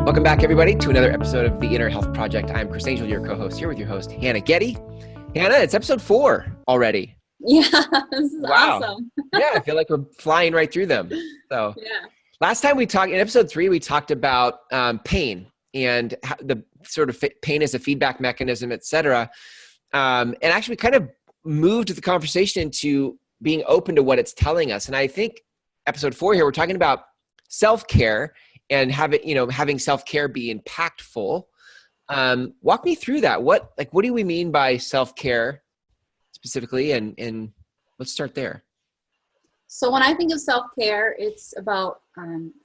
Welcome back, everybody, to another episode of the Inner Health Project. I'm Chris Angel, your co-host, here with your host, Hannah Getty. Hannah, it's episode 4 already. Yeah, this is awesome. Yeah, I feel like we're flying right through them. So, Last time we talked, in episode 3, we talked about pain and how the sort of pain as a feedback mechanism, et cetera. And actually, we kind of moved the conversation into being open to what it's telling us. And I think episode 4 here, we're talking about self-care and having self-care be impactful. Walk me through that. What do we mean by self-care specifically? And let's start there. So when I think of self-care, it's about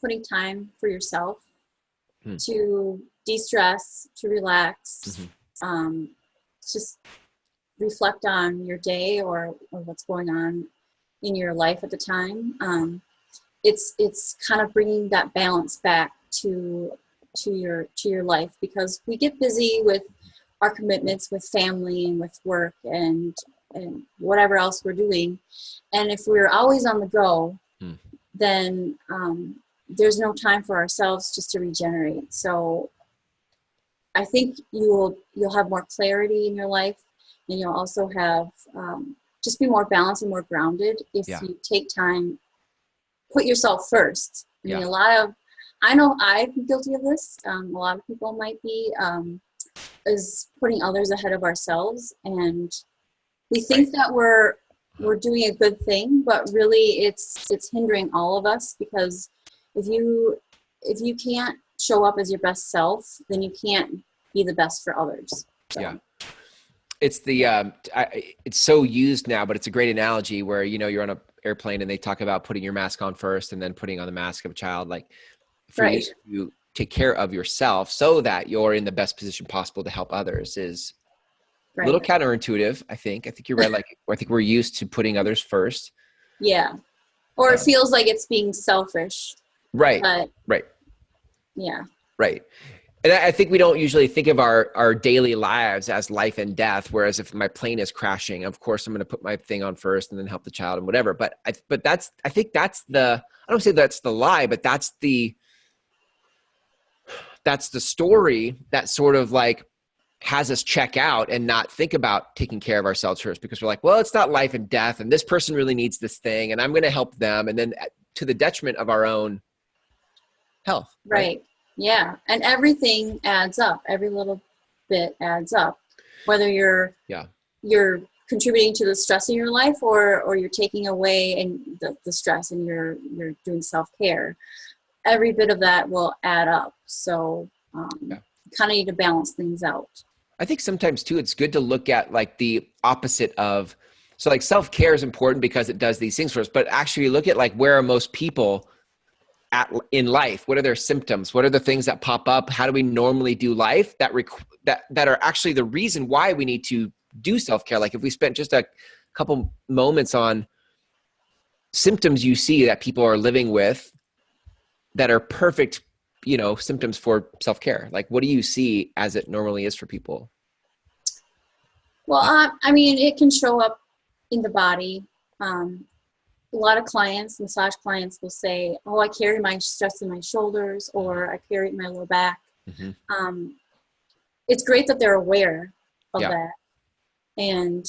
putting time for yourself to de-stress, to relax, just reflect on your day or what's going on in your life at the time. It's kind of bringing that balance back to your life, because we get busy with our commitments with family and with work and whatever else we're doing. And if we're always on the go, then there's no time for ourselves just to regenerate. So I think you'll have more clarity in your life, and you'll also have just be more balanced and more grounded if you take time, put yourself first. I mean, I know I'm guilty of this. A lot of people might be, is putting others ahead of ourselves. And we think that we're doing a good thing, but really it's hindering all of us, because if you can't show up as your best self, then you can't be the best for others. So. Yeah. It's it's so used now, but it's a great analogy where, you're on an airplane and they talk about putting your mask on first and then putting on the mask of a child. Like for you to take care of yourself so that you're in the best position possible to help others is a little counterintuitive. I think you're right. I think we're used to putting others first. Yeah. Or it feels like it's being selfish. Right. Right. Yeah. Right. And I think we don't usually think of our daily lives as life and death. Whereas if my plane is crashing, of course, I'm going to put my thing on first and then help the child and whatever. But I think that's I don't say that's the lie, but that's the story that sort of like has us check out and not think about taking care of ourselves first, because we're like, well, it's not life and death, and this person really needs this thing, and I'm going to help them. And then to the detriment of our own health. Right. Yeah. And everything adds up. Every little bit adds up, whether you're contributing to the stress in your life or you're taking away and the stress and you're doing self-care. Every bit of that will add up. So you kind of need to balance things out. I think sometimes too, it's good to look at like the opposite of, so like self-care is important because it does these things for us, but actually look at like where are most people in life? What are their symptoms? What are the things that pop up? How do we normally do life that are actually the reason why we need to do self-care? Like if we spent just a couple moments on symptoms you see that people are living with that are perfect, symptoms for self-care. Like what do you see as it normally is for people? Well, I mean, it can show up in the body. A lot of massage clients will say, oh, I carry my stress in my shoulders, or I carry it in my lower back. Mm-hmm. It's great that they're aware of that. And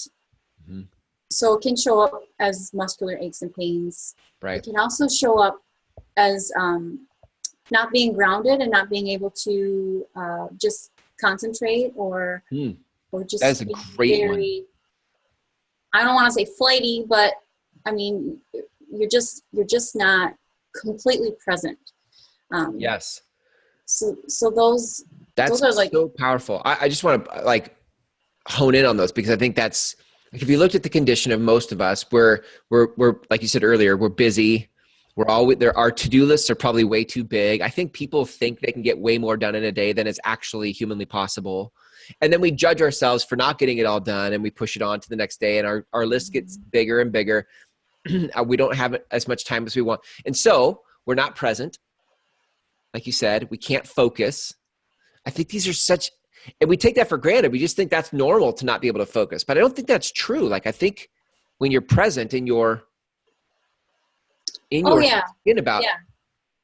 so it can show up as muscular aches and pains. Right. It can also show up as not being grounded and not being able to just concentrate or just that's a great one. I don't want to say flighty, but I mean, you're just not completely present. Yes. So those are like so powerful. I just want to like hone in on those, because I think that's like, if you looked at the condition of most of us, we're like you said earlier, we're busy. Our to-do lists are probably way too big. I think people think they can get way more done in a day than is actually humanly possible. And then we judge ourselves for not getting it all done, and we push it on to the next day, and our list gets bigger and bigger. We don't have as much time as we want. And so we're not present. Like you said, we can't focus. I think these are and we take that for granted. We just think that's normal to not be able to focus. But I don't think that's true. Like I think when you're present and you're in your thinking about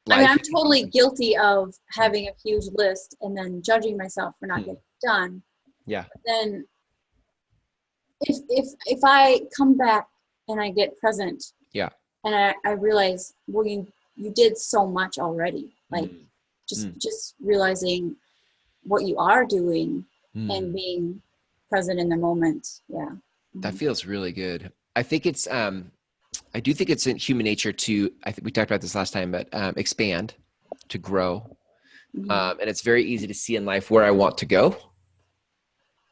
I mean, life. I'm totally guilty of having a huge list and then judging myself for not getting it done. Yeah. But then if I come back and I get present, Yeah. and I realize, well, you did so much already. Like just realizing what you are doing and being present in the moment. Yeah. That feels really good. I think it's I do think it's in human nature to, I think we talked about this last time, but expand, to grow. And it's very easy to see in life where I want to go.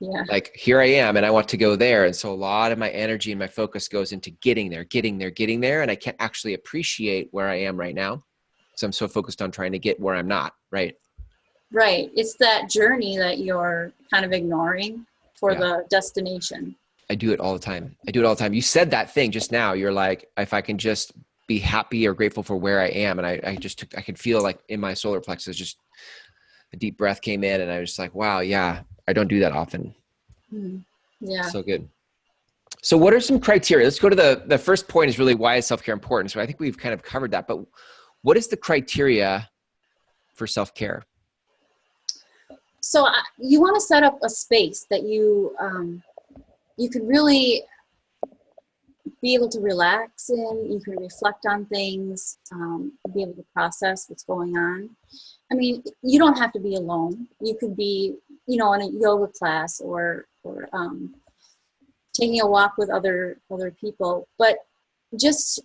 Yeah. Like here I am and I want to go there. And so a lot of my energy and my focus goes into getting there, getting there, getting there. And I can't actually appreciate where I am right now. So I'm so focused on trying to get where I'm not, right? Right. It's that journey that you're kind of ignoring for the destination. I do it all the time. I do it all the time. You said that thing just now. You're like, if I can just be happy or grateful for where I am. And I could feel like in my solar plexus, just a deep breath came in and I was just like, wow, yeah, I don't do that often. Yeah. So good. So what are some criteria? Let's go to the first point is really why is self-care important? So I think we've kind of covered that, but what is the criteria for self-care? So you want to set up a space that you can really be able to relax in. You can reflect on things, be able to process what's going on. I mean, you don't have to be alone. You could be, in a yoga class or taking a walk with other people. But just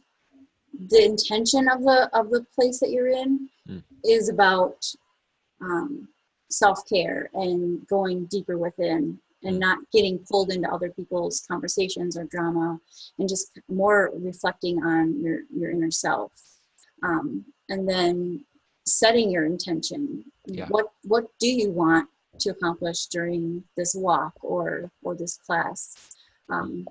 the intention of the place that you're in is about self-care and going deeper within and not getting pulled into other people's conversations or drama, and just more reflecting on your inner self. And then setting your intention. Yeah. What do you want to accomplish during this walk or this class? And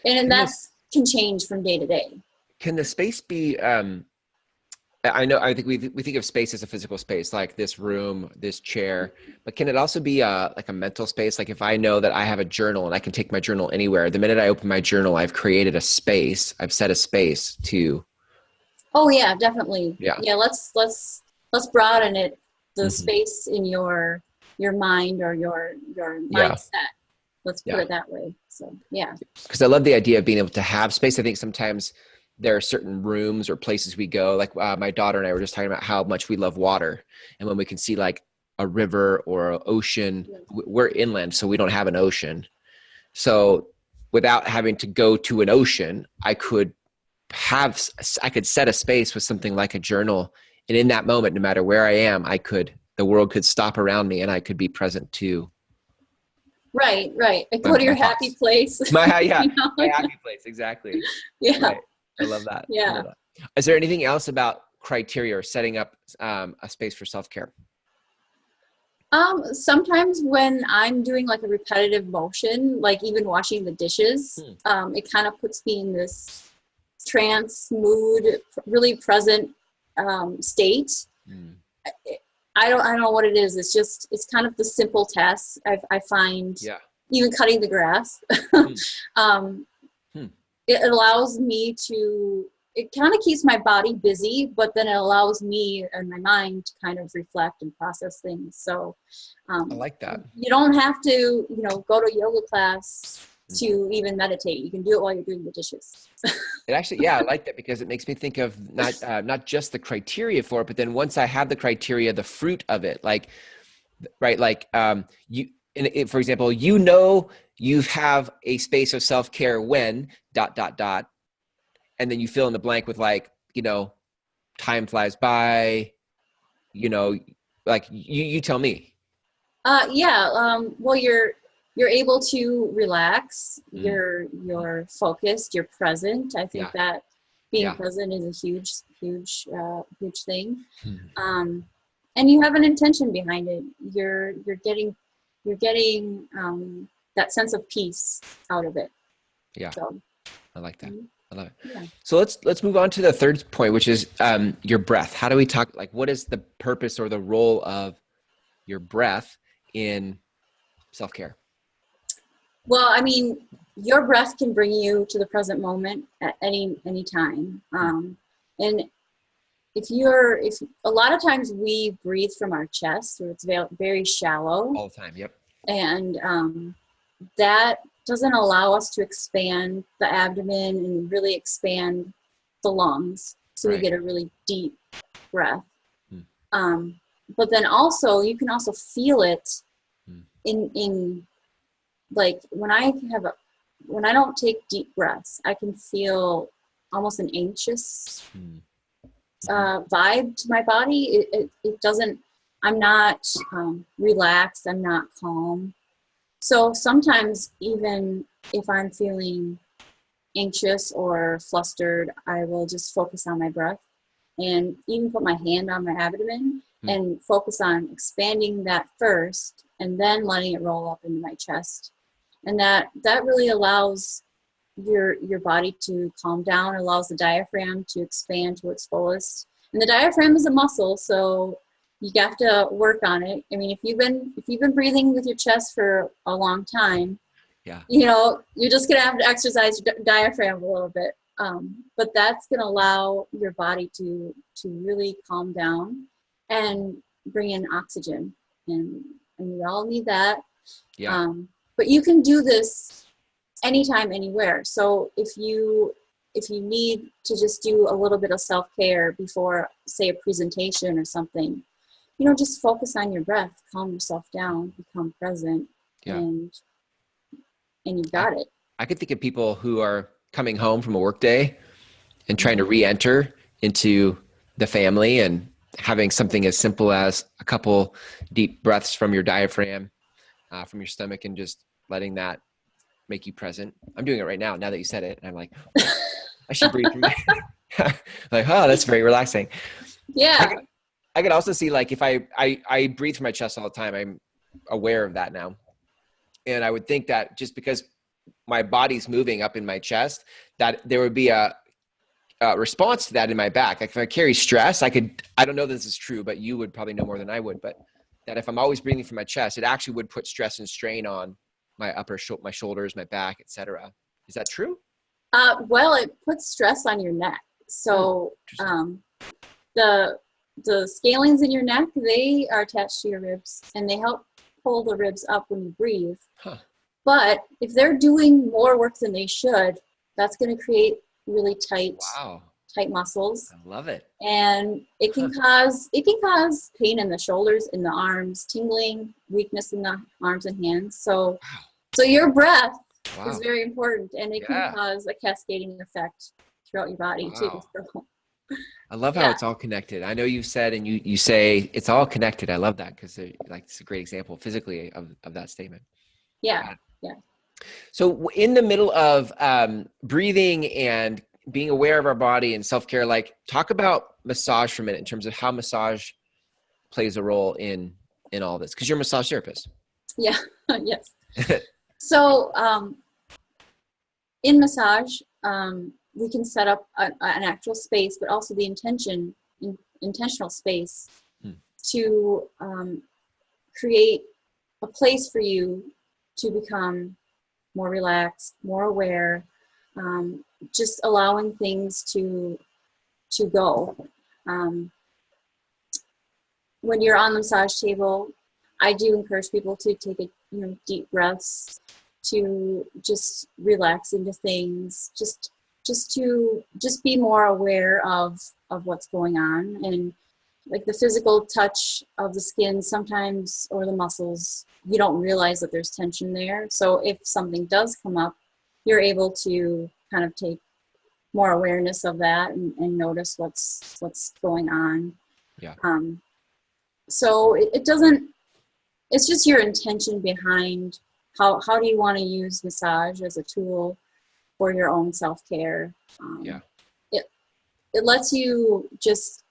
that can change from day to day. Can the space be, I think we think of space as a physical space, like this room, this chair, but can it also be like a mental space? Like if I know that I have a journal and I can take my journal anywhere, the minute I open my journal, I've created a space. I've set a space to. Oh yeah, definitely. Yeah. Yeah. Let's broaden it, the space in your mind or your mindset. Let's put it that way. So yeah. Because I love the idea of being able to have space. I think sometimes there are certain rooms or places we go, like my daughter and I were just talking about how much we love water. And when we can see like a river or an ocean, we're inland, so we don't have an ocean. So without having to go to an ocean, I could set a space with something like a journal. And in that moment, no matter where I am, the world could stop around me and I could be present too. Right. And go to your happy place. My happy place. Exactly. Yeah. Right. I love that. Yeah. Love that. Is there anything else about criteria or setting up a space for self-care? Sometimes when I'm doing like a repetitive motion, like even washing the dishes, it kind of puts me in this trance mood, really present state. I don't know what it is. It's kind of the simple tasks I find. Yeah. Even cutting the grass. It allows me to, it kind of keeps my body busy, but then it allows me and my mind to kind of reflect and process things. So I like that. You don't have to, go to a yoga class to even meditate. You can do it while you're doing the dishes. It actually, I like that because it makes me think of not just the criteria for it, but then once I have the criteria, the fruit of it, like, right. Like for example, you have a space of self-care when ... And then you fill in the blank with like, time flies by, like you tell me. Well, you're able to relax. You're focused. You're present. I think that being present is a huge thing. And you have an intention behind it. You're getting that sense of peace out of it. Yeah. So, I like that. I love it. Yeah. So let's move on to the third point, which is your breath. How do we talk, like, what is the purpose or the role of your breath in self-care? Well, I mean, your breath can bring you to the present moment at any time. And if a lot of times we breathe from our chest, so it's very shallow all the time. Yep. and that doesn't allow us to expand the abdomen and really expand the lungs, so we get a really deep breath. But then also you can also feel it in like when I don't take deep breaths, I can feel almost an anxious vibe to my body. It doesn't, I'm not relaxed, I'm not calm. So sometimes even if I'm feeling anxious or flustered, I will just focus on my breath and even put my hand on my abdomen and focus on expanding that first and then letting it roll up into my chest. And that really allows your body to calm down, allows the diaphragm to expand to its fullest. And the diaphragm is a muscle, so you have to work on it. I mean, if you've been breathing with your chest for a long time, you know, you're just gonna have to exercise your diaphragm a little bit. But that's gonna allow your body to really calm down and bring in oxygen, and we all need that. But you can do this anytime, anywhere. So if you need to just do a little bit of self-care before, say, a presentation or something, you know, just focus on your breath, calm yourself down, become present, and you've got it. I could think of people who are coming home from a work day and trying to re-enter into the family and having something as simple as a couple deep breaths from your diaphragm, from your stomach, and just letting that make you present. I'm doing it right now that you said it. And I'm like, I should breathe through like, oh, that's very relaxing. Yeah. I could also see, like, if I breathe from my chest all the time, I'm aware of that now. And I would think that just because my body's moving up in my chest, that there would be a response to that in my back. Like if I carry stress, I don't know this is true, but you would probably know more than I would, but that if I'm always breathing from my chest, it actually would put stress and strain on my my shoulders, my back, etc. Is that true? Well, it puts stress on your neck. So the scalenes in your neck, they are attached to your ribs and they help pull the ribs up when you breathe. But if they're doing more work than they should, that's going to create really tight muscles. I love it. And it can cause pain in the shoulders, in the arms, tingling, weakness in the arms and hands. So your breath is very important, and it can cause a cascading effect throughout your body too. So, I love how it's all connected. I know you said, and you say it's all connected. I love that because it's a great example physically of that statement. Yeah. So in the middle of breathing and being aware of our body and self-care, like talk about massage for a minute in terms of how massage plays a role in all this, because you're a massage therapist. Yeah. Yes. So in massage, we can set up an actual space, but also the intentional space to create a place for you to become more relaxed, more aware, just allowing things to go. When you're on the massage table, I do encourage people to take deep breaths, to just relax into things, just to be more aware of what's going on, and like the physical touch of the skin sometimes, or the muscles, you don't realize that there's tension there. So if something does come up, you're able to kind of take more awareness of that and notice what's going on. So it's just your intention behind how do you want to use massage as a tool for your own self-care. It lets you just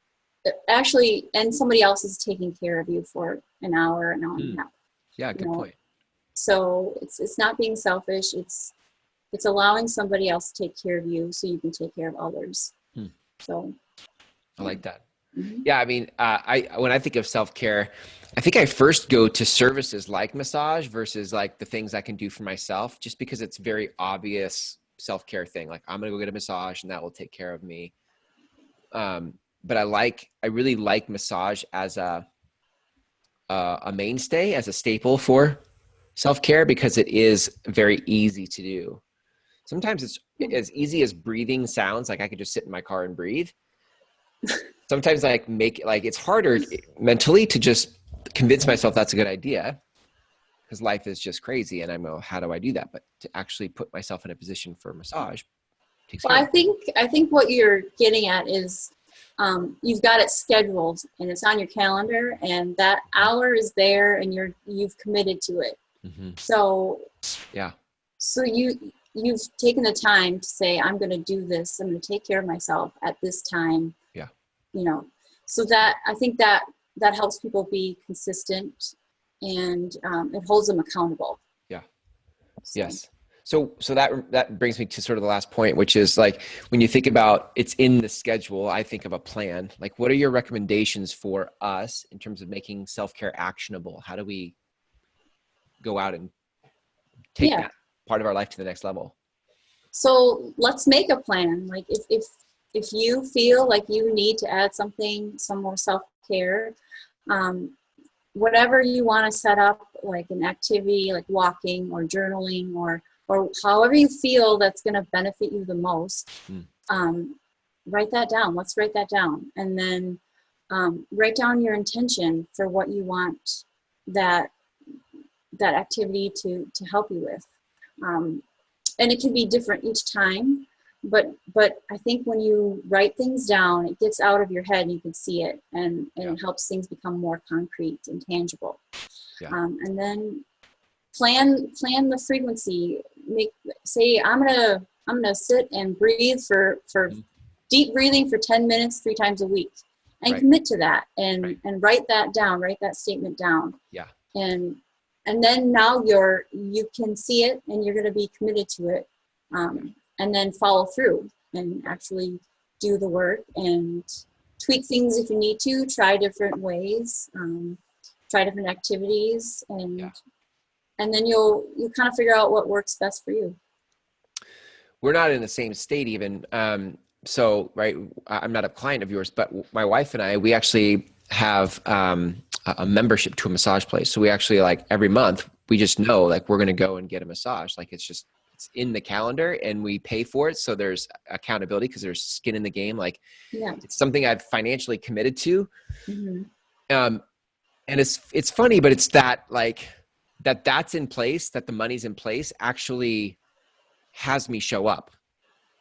actually, and somebody else is taking care of you for an hour and a half. Yeah, good point. So it's not being selfish. It's allowing somebody else to take care of you so you can take care of others. So I like that. Yeah, I mean, when I think of self-care, I think I first go to services like massage versus like the things I can do for myself, just because it's very obvious self-care thing. Like I'm going to go get a massage and that will take care of me. but I really like massage as a mainstay, as a staple for self-care, because it is very easy to do. Sometimes it's as easy as breathing sounds. Like I could just sit in my car and breathe. Sometimes it's harder mentally to just convince myself that's a good idea, because life is just crazy. And I'm like, how do I do that? But to actually put myself in a position for massage takes Well, care. I think what you're getting at is you've got it scheduled and it's on your calendar, and that hour is there, and you've committed to it. Mm-hmm. So yeah. So you've taken the time to say, I'm going to do this. I'm going to take care of myself at this time. Yeah. So that I think that helps people be consistent, and it holds them accountable. Yeah. So. Yes. So that brings me to sort of the last point, which is like, when you think about it's in the schedule, I think of a plan. Like, what are your recommendations for us in terms of making self-care actionable? How do we go out and take that part of our life to the next level? So let's make a plan. Like if you feel like you need to add some more self-care, whatever you want to set up, like an activity, like walking or journaling, or however you feel that's going to benefit you the most, write that down. Let's write that down. And then write down your intention for what you want that activity to help you with. And it can be different each time, but I think when you write things down, it gets out of your head and you can see it, and it helps things become more concrete and tangible. And then plan the frequency. Say I'm gonna sit and breathe for deep breathing for 10 minutes 3 times a week, and commit to that, and write that down. Write that statement down. And then now you can see it, and you're going to be committed to it, and then follow through and actually do the work and tweak things if you need to. Try different ways, try different activities, and then you'll kind of figure out what works best for you. We're not in the same state even. So, I'm not a client of yours, but my wife and I, we actually have a membership to a massage place. So we actually, like, every month we just know, like, we're going to go and get a massage. Like, it's in the calendar and we pay for it. So there's accountability because there's skin in the game. Like, it's something I've financially committed to. Mm-hmm. And it's funny, but it's that, like, that's in place, that the money's in place actually has me show up.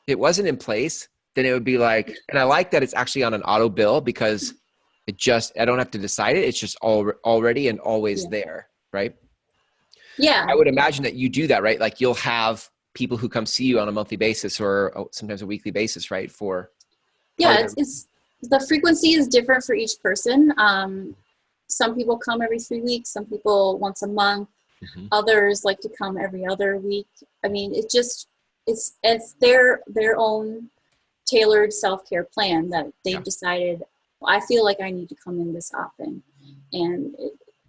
If it wasn't in place, then it would be like, and I like that it's actually on an auto bill, because I don't have to decide it. It's just already and always there. Right. Yeah. I would imagine that you do that, right? Like, you'll have people who come see you on a monthly basis, or sometimes a weekly basis, right? It's the frequency is different for each person. Some people come every 3 weeks, some people once a month, others like to come every other week. I mean, it's their own tailored self-care plan that they've decided, well, I feel like I need to come in this often. And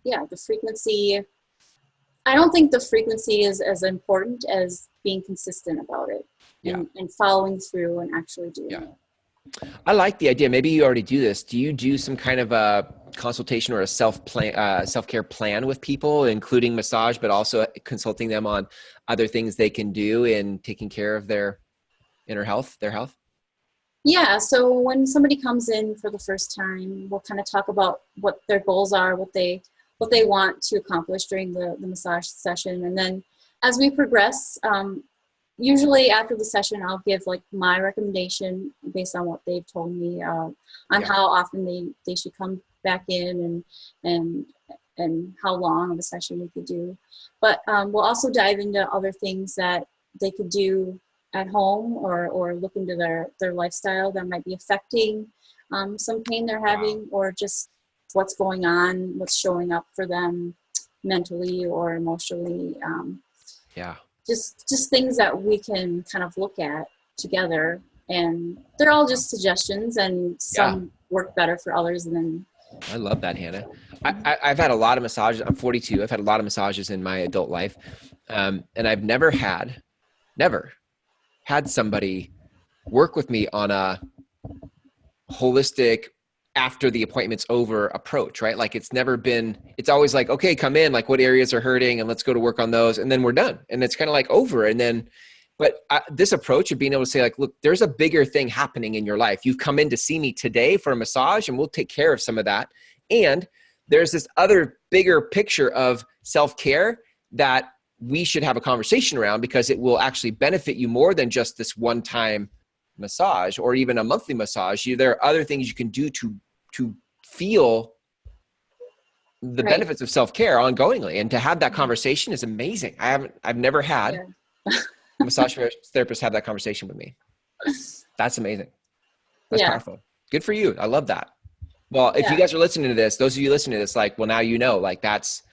the frequency, I don't think the frequency is as important as being consistent about it and following through and actually doing it. I like the idea. Maybe you already do this. Do you do some kind of a consultation or a self-care plan with people, including massage, but also consulting them on other things they can do in taking care of their inner health, their health? Yeah. So when somebody comes in for the first time, we'll kind of talk about what their goals are, what they want to accomplish during the massage session. And then as we progress, usually after the session, I'll give, like, my recommendation based on what they've told me on how often they should come back in, and how long of a session we could do. But we'll also dive into other things that they could do at home, or look into their lifestyle that might be affecting some pain they're having, or just what's going on, what's showing up for them mentally or emotionally. Just things that we can kind of look at together, and they're all just suggestions, and some work better for others than. I love that, Hannah. I've had a lot of massages. I'm 42. I've had a lot of massages in my adult life. And I've never had somebody work with me on a holistic after the appointment's over approach, right? Like it's always like, okay, come in, like what areas are hurting and let's go to work on those. And then we're done. And it's kind of like over. And then, this approach of being able to say like, look, there's a bigger thing happening in your life. You've come in to see me today for a massage and we'll take care of some of that. And there's this other bigger picture of self-care that we should have a conversation around, because it will actually benefit you more than just this one-time massage or even a monthly massage. There are other things you can do to feel the benefits of self-care ongoingly, and to have that conversation is amazing. I've never had a massage therapist have that conversation with me. That's amazing. That's powerful. Good for you. I love that. Well, if you guys are listening to this, those of you listening to this, like, well, now you know, like that's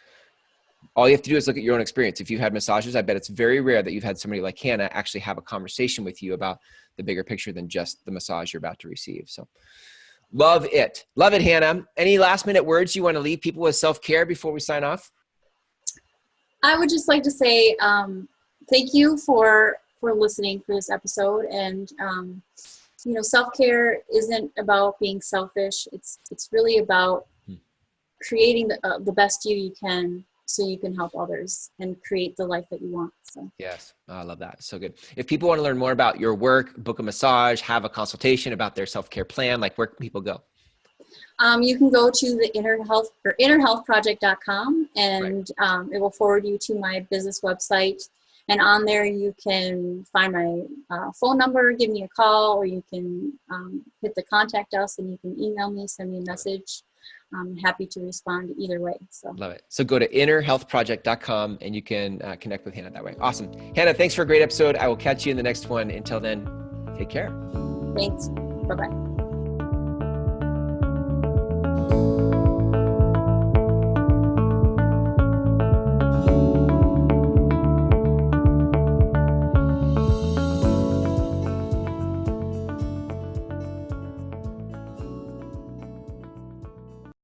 all you have to do is look at your own experience. If you've had massages, I bet it's very rare that you've had somebody like Hannah actually have a conversation with you about the bigger picture than just the massage you're about to receive. So love it. Love it, Hannah. Any last minute words you want to leave people with self-care before we sign off? I would just like to say thank you for listening for this episode. And, self-care isn't about being selfish. It's really about creating the best you can, so you can help others and create the life that you want. So yes, I love that. So good. If people want to learn more about your work, book a massage, have a consultation about their self-care plan, like where can people go? You can go to the innerhealthproject.com, and it will forward you to my business website. And on there, you can find my phone number, give me a call, or you can hit the contact us, and you can email me, send me a message. I'm happy to respond either way. So love it. So go to innerhealthproject.com and you can connect with Hannah that way. Awesome. Hannah, thanks for a great episode. I will catch you in the next one. Until then, take care. Thanks. Bye-bye.